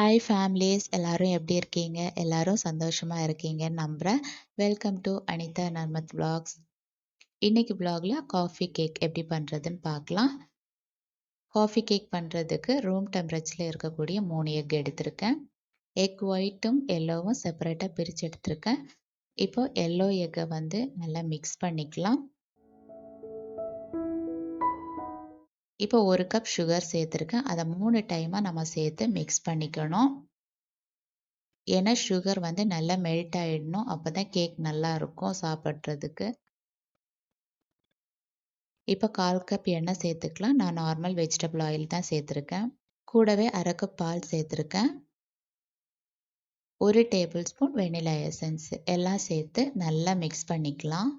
Hi families, எல்லாரும் எப்படி இருக்கீங்க? எல்லாரும் சந்தோஷமா இருக்கீங்கன்னு நம்புறேன். Welcome to Anitha Narmath vlogs. இன்னைக்கு vlogல காஃபி கேக் எப்படி பண்ணுறதுன்னு பார்க்கலாம். காஃபி கேக் பண்ணுறதுக்கு ரூம் டெம்பரேச்சரில் இருக்கக்கூடிய 3 எக் எடுத்திருக்கேன். எக் ஒயிட்டும் எல்லோவும் செப்பரேட்டாக பிரித்து எடுத்திருக்கேன். இப்போ எல்லோ எக்கை வந்து நல்லா மிக்ஸ் பண்ணிக்கலாம். இப்போ 1 கப் சுகர் சேர்த்துருக்கேன். அதை 3 டைமாக நம்ம சேர்த்து மிக்ஸ் பண்ணிக்கணும். ஏன்னா சுகர் வந்து நல்லா மெல்ட் ஆகிடணும். அப்போ தான் கேக் நல்லா இருக்கும் சாப்பிட்றதுக்கு. இப்போ 1/4 கப் எண்ணெய் சேர்த்துக்கலாம். நான் நார்மல் வெஜிடபிள் ஆயில் தான் சேர்த்துருக்கேன். கூடவே 1/2 கப் பால் சேர்த்துருக்கேன். 1 டேபிள் ஸ்பூன் வெனிலா எசன்ஸ் எல்லாம் சேர்த்து நல்லா மிக்ஸ் பண்ணிக்கலாம்.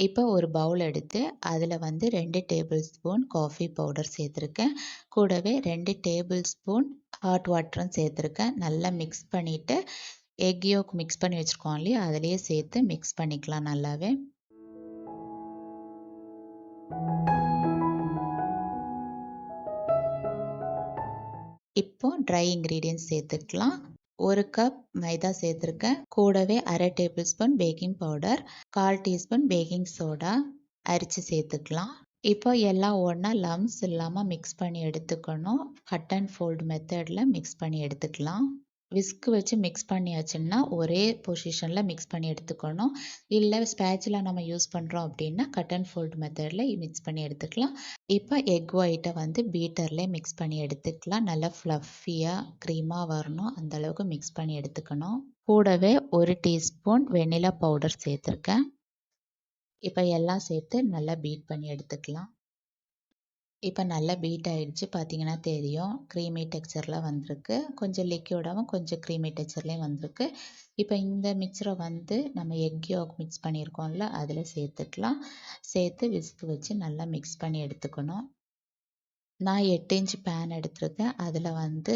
இப்போ ஒரு பவுல் எடுத்து அதில் வந்து 2 டேபிள் ஸ்பூன் காஃபி பவுடர் சேர்த்துருக்கேன். கூடவே 2 டேபிள் ஸ்பூன் ஹாட் வாட்டரும் சேர்த்துருக்கேன். நல்லா மிக்ஸ் பண்ணிவிட்டு எக் யோக் மிக்ஸ் பண்ணி வச்சுருக்கோம் இல்லையா, அதிலேயே சேர்த்து மிக்ஸ் பண்ணிக்கலாம் நல்லாவே. இப்போ ட்ரை இன்க்ரீடியன்ட்ஸ் சேர்த்துக்கலாம். 1 கப் மைதா சேர்த்துருக்கேன். கூடவே 1/2 tablespoon baking powder, 1/4 teaspoon baking soda அரிச்சு சேர்த்துக்கலாம். இப்போ எல்லாம் ஒன்றா லம்ஸ் இல்லாமல் மிக்ஸ் பண்ணி எடுத்துக்கணும். கட் அண்ட் ஃபோல்டு மெத்தடில் மிக்ஸ் பண்ணி எடுத்துக்கலாம். விஸ்க் வச்சு மிக்ஸ் பண்ணியாச்சுன்னா ஒரே பொசிஷனில் மிக்ஸ் பண்ணி எடுத்துக்கணும். இல்லை ஸ்பேச்சுலா நம்ம யூஸ் பண்ணுறோம் அப்படின்னா கட் அண்ட் ஃபோல்டு மெத்தடில் மிக்ஸ் பண்ணி எடுத்துக்கலாம். இப்போ எக் ஒயிட்டை வந்து பீட்டரில் மிக்ஸ் பண்ணி எடுத்துக்கலாம். நல்லா ஃப்ளஃபியாக க்ரீமாக வரணும், அந்தளவுக்கு மிக்ஸ் பண்ணி எடுத்துக்கணும். கூடவே 1 டீஸ்பூன் வெனிலா பவுடர் சேர்த்துருக்கேன். இப்போ எல்லாம் சேர்த்து நல்லா பீட் பண்ணி எடுத்துக்கலாம். இப்போ நல்லா பீட் ஆகிடுச்சு, பார்த்தீங்கன்னா தெரியும். க்ரீமி டெக்ஸ்சரில் வந்திருக்கு. கொஞ்சம் லிக்யூடாகவும் கொஞ்சம் க்ரீமி டெக்ஸ்சர்லேயும் வந்திருக்கு. இப்போ இந்த மிக்சரை வந்து நம்ம எக் யோக் மிக்ஸ் பண்ணியிருக்கோம்ல, அதில் சேர்த்துக்கலாம். சேர்த்து விஸ்க் வச்சு நல்லா மிக்ஸ் பண்ணி எடுத்துக்கணும். நான் 8 இன்ச் பேன் எடுத்திருக்கேன். அதில் வந்து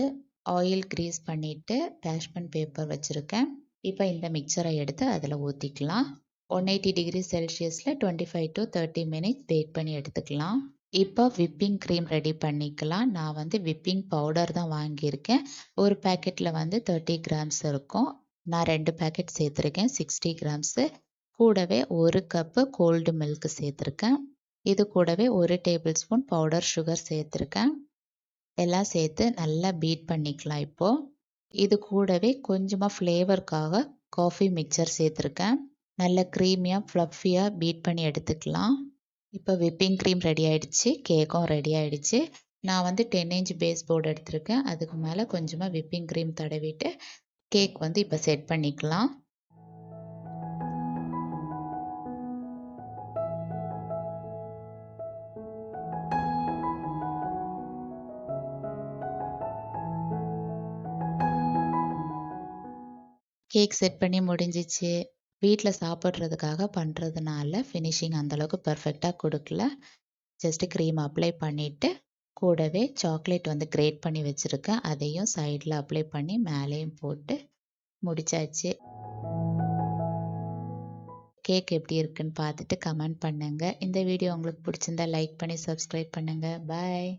ஆயில் க்ரீஸ் பண்ணிவிட்டு பேஷ்பன் பேப்பர் வச்சுருக்கேன். இப்போ இந்த மிக்சரை எடுத்து அதில் ஊற்றிக்கலாம். 180 டிகிரி செல்சியஸில் 25 to 30 மினிட்ஸ் பேக் பண்ணி எடுத்துக்கலாம். இப்போ விப்பிங் க்ரீம் ரெடி பண்ணிக்கலாம். நான் வந்து விப்பிங் பவுடர் தான் வாங்கியிருக்கேன். ஒரு பேக்கெட்டில் வந்து 30 கிராம்ஸ் இருக்கும். நான் 2 பேக்கெட் சேர்த்துருக்கேன், 60 கிராம்ஸு. கூடவே 1 கப்பு கோல்டு மில்க் சேர்த்துருக்கேன். இது கூடவே 1 டேபிள் ஸ்பூன் பவுடர் சுகர் சேர்த்துருக்கேன். எல்லாம் சேர்த்து நல்லா பீட் பண்ணிக்கலாம். இப்போது இது கூடவே கொஞ்சமாக ஃப்ளேவருக்காக காஃபி மிக்சர் சேர்த்துருக்கேன். நல்ல க்ரீமியாக ஃப்ளஃபியாக பீட் பண்ணி எடுத்துக்கலாம். இப்போ விப்பிங் க்ரீம் ரெடி ஆகிடுச்சு, கேக்கும் ரெடி ஆகிடுச்சு. நான் வந்து 10 இன்ச் பேஸ் போர்டு எடுத்திருக்கேன். அதுக்கு மேலே கொஞ்சமாக விப்பிங் க்ரீம் தடவிட்டு கேக் வந்து இப்போ செட் பண்ணிக்கலாம். கேக் செட் பண்ணி முடிஞ்சிச்சு. வீட்டில் சாப்பிட்றதுக்காக பண்ணுறதுனால ஃபினிஷிங் அந்தளவுக்கு பர்ஃபெக்டாக கொடுக்கல. ஜஸ்ட்டு க்ரீம் அப்ளை பண்ணிவிட்டு கூடவே சாக்லேட் வந்து கிரேட் பண்ணி வச்சுருக்கேன். அதையும் சைடில் அப்ளை பண்ணி மேலேயும் போட்டு முடிச்சாச்சு. கேக் எப்படி இருக்குன்னு பார்த்துட்டு கமெண்ட் பண்ணுங்கள். இந்த வீடியோ உங்களுக்கு பிடிச்சிருந்தா லைக் பண்ணி சப்ஸ்கிரைப் பண்ணுங்கள். பாய்.